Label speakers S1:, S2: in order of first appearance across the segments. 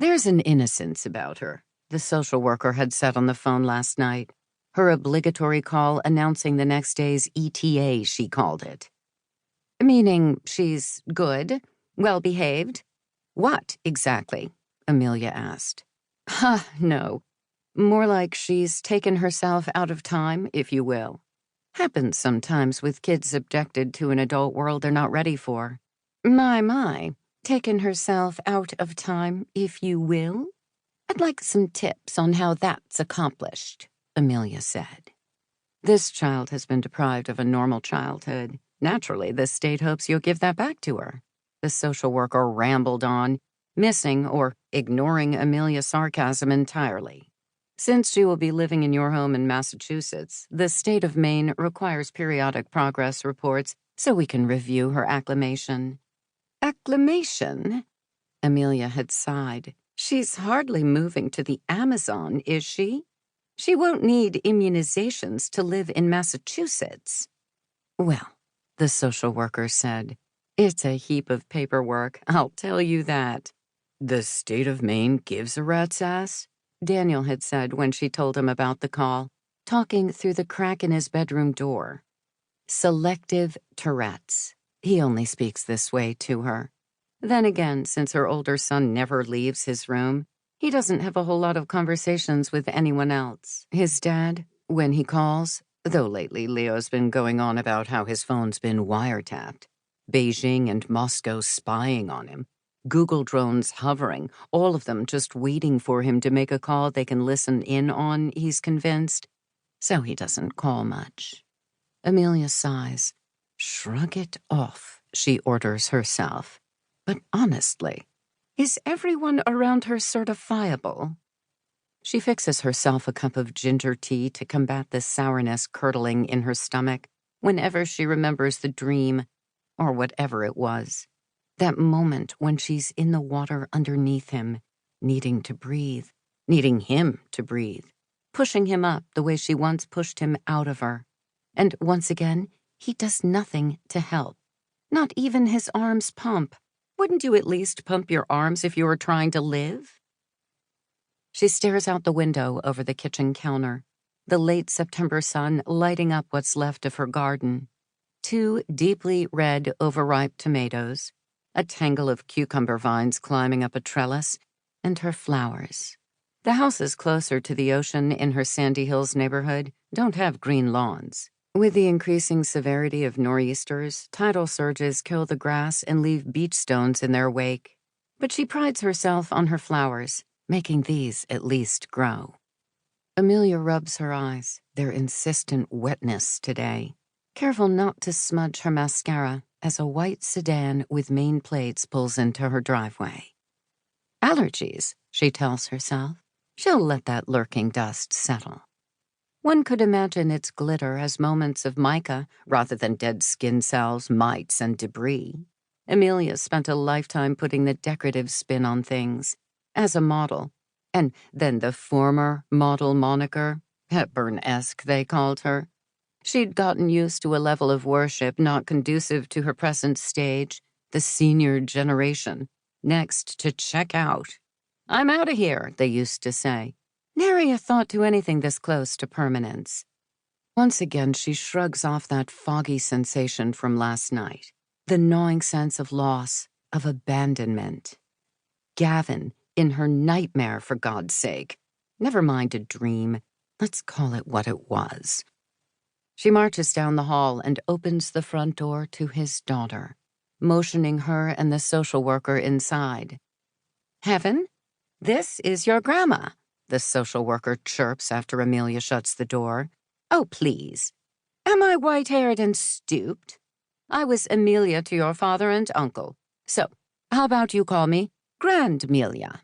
S1: There's an innocence about her, the social worker had said on the phone last night. Her obligatory call announcing the next day's ETA, she called it. Meaning she's good, well-behaved? What, exactly? Amelia asked. No. More like she's taken herself out of time, if you will. Happens sometimes with kids subjected to an adult world they're not ready for. My, taken herself out of time, if you will? I'd like some tips on how that's accomplished, Amelia said. This child has been deprived of a normal childhood. Naturally, the state hopes you'll give that back to her. The social worker rambled on, missing or ignoring Amelia's sarcasm entirely. Since she will be living in your home in Massachusetts, the state of Maine requires periodic progress reports so we can review her acclimation. Acclimation? Amelia had sighed. She's hardly moving to the Amazon, is she? She won't need immunizations to live in Massachusetts. Well, the social worker said, it's a heap of paperwork, I'll tell you that. The state of Maine gives a rat's ass? Daniel had said when she told him about the call, talking through the crack in his bedroom door. Selective Tourette's. He only speaks this way to her. Then again, since her older son never leaves his room, he doesn't have a whole lot of conversations with anyone else. His dad, when he calls, though lately Leo's been going on about how his phone's been wiretapped, Beijing and Moscow spying on him, Google drones hovering, all of them just waiting for him to make a call they can listen in on, he's convinced. So he doesn't call much. Amelia sighs. Shrug it off, she orders herself. But honestly, is everyone around her certifiable? She fixes herself a cup of ginger tea to combat the sourness curdling in her stomach whenever she remembers the dream, or whatever it was. That moment when she's in the water underneath him, needing to breathe, needing him to breathe, pushing him up the way she once pushed him out of her. And once again, he does nothing to help. Not even his arms pump. Wouldn't you at least pump your arms if you were trying to live? She stares out the window over the kitchen counter, the late September sun lighting up what's left of her garden. 2 deeply red, overripe tomatoes, a tangle of cucumber vines climbing up a trellis, and her flowers. The houses closer to the ocean in her Sandy Hills neighborhood don't have green lawns. With the increasing severity of nor'easters, tidal surges kill the grass and leave beach stones in their wake. But she prides herself on her flowers, making these at least grow. Amelia rubs her eyes, their insistent wetness today, careful not to smudge her mascara as a white sedan with main plates pulls into her driveway. Allergies, she tells herself. She'll let that lurking dust settle. One could imagine its glitter as moments of mica rather than dead skin cells, mites, and debris. Amelia spent a lifetime putting the decorative spin on things, as a model, and then the former model moniker, Hepburn-esque they called her. She'd gotten used to a level of worship not conducive to her present stage, the senior generation, next to check out. I'm out of here, they used to say. Nary a thought to anything this close to permanence. Once again, she shrugs off that foggy sensation from last night, the gnawing sense of loss, of abandonment. Gavin, in her nightmare, for God's sake. Never mind a dream. Let's call it what it was. She marches down the hall and opens the front door to his daughter, motioning her and the social worker inside. Heaven, this is your grandma, the social worker chirps after Amelia shuts the door. Oh, please. Am I white-haired and stooped? I was Amelia to your father and uncle. So, how about you call me Grandmelia?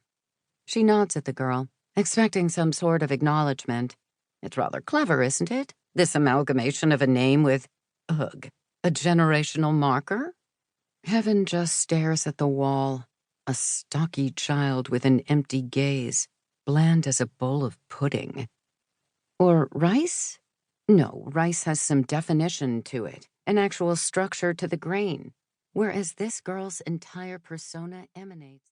S1: She nods at the girl, expecting some sort of acknowledgement. It's rather clever, isn't it? This amalgamation of a name with, ugh, a generational marker? Heaven just stares at the wall, a stocky child with an empty gaze, bland as a bowl of pudding. Or rice? No, rice has some definition to it, an actual structure to the grain, whereas this girl's entire persona emanates